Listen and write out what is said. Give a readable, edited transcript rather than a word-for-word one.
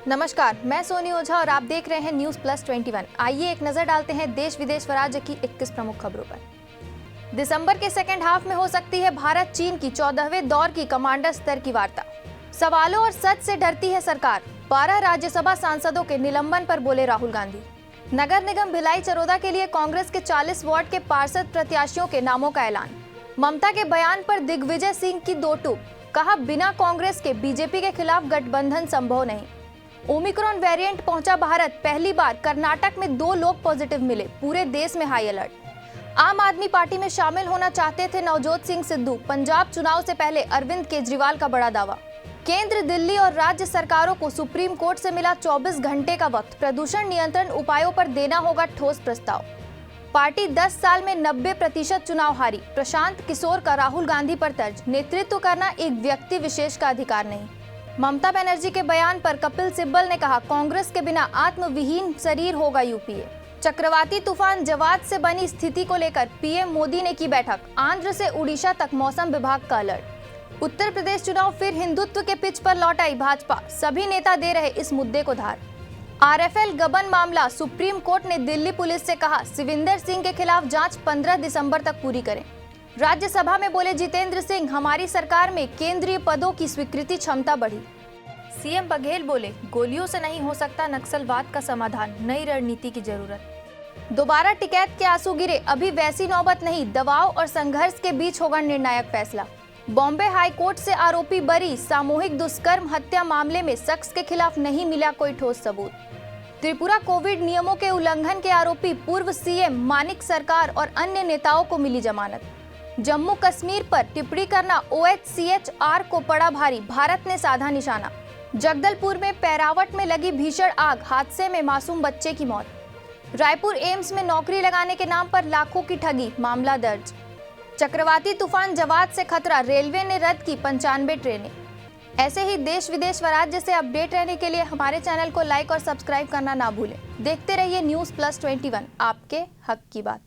नमस्कार, मैं सोनी ओझा और आप देख रहे हैं न्यूज प्लस 21। आइए एक नजर डालते हैं देश विदेश व राज्य की 21 प्रमुख खबरों पर। दिसंबर के सेकेंड हाफ में हो सकती है भारत चीन की 14वें दौर की कमांडर स्तर की वार्ता। सवालों और सच से डरती है सरकार, 12 राज्यसभा सांसदों के निलंबन पर बोले राहुल गांधी। नगर निगम भिलाई चरोदा के लिए कांग्रेस के 40 वार्ड के पार्षद प्रत्याशियों के नामों का ऐलान। ममता के बयान पर दिग्विजय सिंह की दो टूक, कहा बिना कांग्रेस के बीजेपी के खिलाफ गठबंधन संभव नहीं। ओमिक्रॉन वेरिएंट पहुंचा भारत, पहली बार कर्नाटक में 2 लोग पॉजिटिव मिले, पूरे देश में हाई अलर्ट। आम आदमी पार्टी में शामिल होना चाहते थे नवजोत सिंह सिद्धू, पंजाब चुनाव से पहले अरविंद केजरीवाल का बड़ा दावा। केंद्र, दिल्ली और राज्य सरकारों को सुप्रीम कोर्ट से मिला 24 घंटे का वक्त, प्रदूषण नियंत्रण उपायों पर देना होगा ठोस प्रस्ताव। पार्टी 10 साल में 90% चुनाव हारी, प्रशांत किशोर का राहुल गांधी पर तर्ज, नेतृत्व करना एक व्यक्ति विशेष का अधिकार नहीं। ममता बनर्जी के बयान पर कपिल सिब्बल ने कहा कांग्रेस के बिना आत्मविहीन शरीर होगा यूपीए। चक्रवाती तूफान जवाद से बनी स्थिति को लेकर पीएम मोदी ने की बैठक, आंध्र से उड़ीसा तक मौसम विभाग का अलर्ट। उत्तर प्रदेश चुनाव फिर हिंदुत्व के पिच पर लौट आई भाजपा, सभी नेता दे रहे इस मुद्दे को धार। आरएफएल गबन मामला, सुप्रीम कोर्ट ने दिल्ली पुलिस से कहा सिविंदर सिंह के खिलाफ जांच 15 दिसंबर तक पूरी करें। राज्यसभा में बोले जितेंद्र सिंह, हमारी सरकार में केंद्रीय पदों की स्वीकृति क्षमता बढ़ी। सीएम बघेल बोले गोलियों से नहीं हो सकता नक्सलवाद का समाधान, नई रणनीति की जरूरत। दोबारा टिकैत के आंसू गिरे, अभी वैसी नौबत नहीं, दबाव और संघर्ष के बीच होगा निर्णायक फैसला। बॉम्बे हाई कोर्ट से आरोपी बरी, सामूहिक दुष्कर्म हत्या मामले में शख्स के खिलाफ नहीं मिला कोई ठोस सबूत। त्रिपुरा कोविड नियमों के उल्लंघन के आरोपी पूर्व सीएम मानिक सरकार और अन्य नेताओं को मिली जमानत। जम्मू कश्मीर पर टिप्पणी करना OHCHR को पड़ा भारी, भारत ने साधा निशाना। जगदलपुर में पैरावट में लगी भीषण आग, हादसे में मासूम बच्चे की मौत। रायपुर एम्स में नौकरी लगाने के नाम पर लाखों की ठगी, मामला दर्ज। चक्रवाती तूफान जवाद से खतरा, रेलवे ने रद्द की 95 ट्रेनें। ऐसे ही देश विदेश व राज्य से अपडेट रहने के लिए हमारे चैनल को लाइक और सब्सक्राइब करना ना भूलें। देखते रहिए न्यूज प्लस 21, आपके हक की बात।